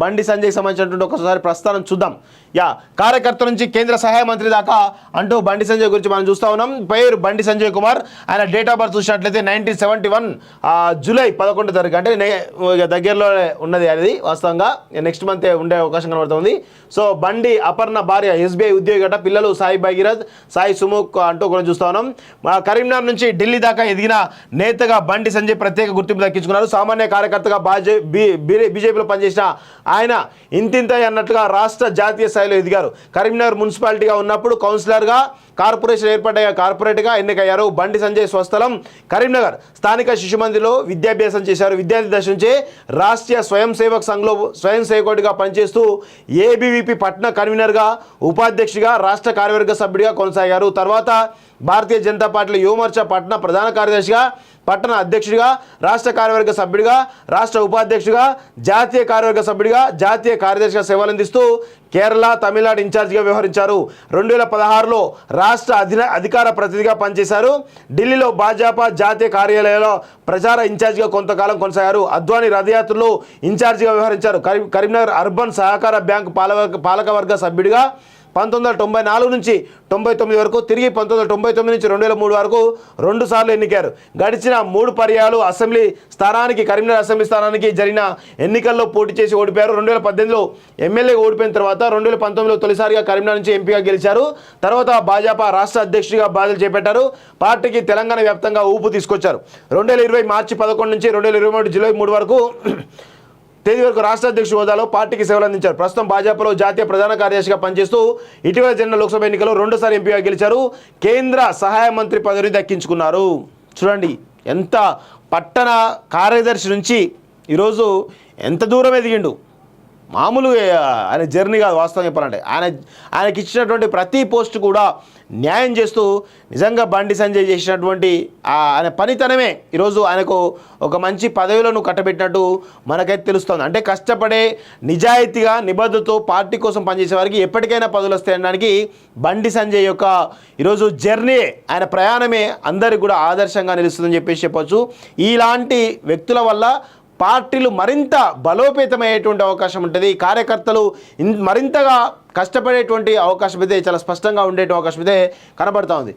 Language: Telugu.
బండి సంజయ్కి సంబంధించినటువంటి ఒకసారి ప్రస్థానం చూద్దాం. కార్యకర్త నుంచి కేంద్ర సహాయ మంత్రి దాకా అంటూ బండి సంజయ్ గురించి మనం చూస్తూ ఉన్నాం. పేరు బండి సంజయ్ కుమార్. ఆయన డేట్ ఆఫ్ బర్త్ చూసినట్లయితే 1971 జూలై 11 తారీఖు, అంటే దగ్గరలో ఉన్నది అది. వాస్తవంగా నెక్స్ట్ మంత్ ఉండే అవకాశం కనబడుతుంది. సో బండి అపర్ణ భార్య ఎస్బీఐ ఉద్యోగి గట, పిల్లలు సాయి భగీరథ్, సాయి సుముఖ్ అంటూ కూడా చూస్తూ ఉన్నాం. కరీంనగర్ నుంచి ఢిల్లీ దాకా ఎదిగిన నేతగా బండి సంజయ్ ప్రత్యేక గుర్తింపు దక్కించుకున్నారు. సామాన్య కార్యకర్తగా బీజేపీలో పనిచేసిన ఆయన ఇంతింతై అన్నట్టుగా రాష్ట్ర జాతీయ స్థాయిలో ఎదిగారు. కరీంనగర్ మున్సిపాలిటీగా ఉన్నప్పుడు కౌన్సిలర్గా, కార్పొరేషన్ ఏర్పడ్డాక కార్పొరేట్గా ఎన్నికయ్యారు. బండి సంజయ్ స్వస్థలం కరీంనగర్. స్థానిక శిశు మందిర్లో విద్యాభ్యాసం చేశారు. విద్యార్థి దశ నుంచే రాష్ట్రీయ స్వయం సేవక్ సంఘంలో స్వయం సేవకుడిగా పనిచేస్తూ ఏబీవీపీ పట్న కన్వీనర్గా, ఉపాధ్యక్షుడిగా, రాష్ట్ర కార్యవర్గ సభ్యుడిగా కొనసాగారు. తర్వాత భారతీయ జనతా పార్టీ యువమోర్చా పట్న ప్రధాన కార్యదర్శిగా, పట్టణ అధ్యక్షుడిగా, రాష్ట్ర కార్యవర్గ సభ్యుడిగా, రాష్ట్ర ఉపాధ్యక్షుడిగా, జాతీయ కార్యవర్గ సభ్యుడిగా, జాతీయ కార్యదర్శిగా సేవలందిస్తూ కేరళ, తమిళనాడు ఇన్ఛార్జిగా వ్యవహరించారు. 2016లో రాష్ట్ర అధికార ప్రతినిధిగా పనిచేశారు. ఢిల్లీలో భాజపా జాతీయ కార్యాలయంలో ప్రచార ఇన్ఛార్జిగా కొంతకాలం కొనసాగారు. అద్వానీ రథయాత్రలో ఇన్ఛార్జిగా వ్యవహరించారు. కరీంనగర్ అర్బన్ సహకార బ్యాంకు పాలకవర్గ సభ్యుడిగా 1994 నుంచి 99 వరకు, తిరిగి 1999 నుంచి 2003 వరకు 2 సార్లు ఎన్నికారు. గడిచిన 3 పర్యాలు అసెంబ్లీ స్థానానికి, కరీంనగర్ అసెంబ్లీ స్థానానికి జరిగిన ఎన్నికల్లో పోటీ చేసి ఓడిపోయారు. 2018లో ఎమ్మెల్యేగా ఓడిపోయిన తర్వాత 2019లో తొలిసారిగా కరీంనగర్ నుంచి ఎంపీగా గెలిచారు. తర్వాత భాజపా రాష్ట్ర అధ్యక్షుడిగా బాధ్యతలు చేపట్టారు. పార్టీకి తెలంగాణ వ్యాప్తంగా ఊపు తీసుకొచ్చారు. 2020 మార్చి 11 నుంచి 2023 జూలై 3 వరకు తేదీ వరకు రాష్ట్ర అధ్యక్షుడు హోదాలో పార్టీకి సేవలు అందించారు. ప్రస్తుతం భాజపాలో జాతీయ ప్రధాన కార్యదర్శిగా పనిచేస్తూ ఇటీవల జరిగిన లోక్సభ ఎన్నికల్లో 2 సార్లు ఎంపీగా గెలిచారు. కేంద్ర సహాయ మంత్రి పదవిని దక్కించుకున్నారు. చూడండి, ఎంత పట్టణ కార్యదర్శి నుంచి ఈరోజు ఎంత దూరం ఎదిగిండు. మామూలుగా ఆయన జర్నీ కాదు. వాస్తవం చెప్పాలంటే ఆయనకి ఇచ్చినటువంటి ప్రతి పోస్టు కూడా న్యాయం చేస్తూ నిజంగా బండి సంజయ్ చేసినటువంటి ఆయన పనితనమే ఈరోజు ఆయనకు ఒక మంచి పదవిలను కట్టబెట్టినట్టు మనకైతే తెలుస్తుంది. అంటే కష్టపడే, నిజాయితీగా, నిబద్ధతతో పార్టీ కోసం పనిచేసే వారికి ఎప్పటికైనా పదవులు వస్తాయనడానికి బండి సంజయ్ యొక్క ఈరోజు జర్నీ, ఆయన ప్రయాణమే అందరికి కూడా ఆదర్శంగా నిలుస్తుందని చెప్పేసి చెప్పొచ్చు. ఇలాంటి వ్యక్తుల వల్ల పార్టీలు మరింత బలోపేతమయ్యేటువంటి అవకాశం ఉంటుంది. కార్యకర్తలు మరింతగా కష్టపడేటువంటి అవకాశం అయితే చాలా స్పష్టంగా ఉండేటువంటి అవకాశం అయితే కనబడుతూ ఉంది.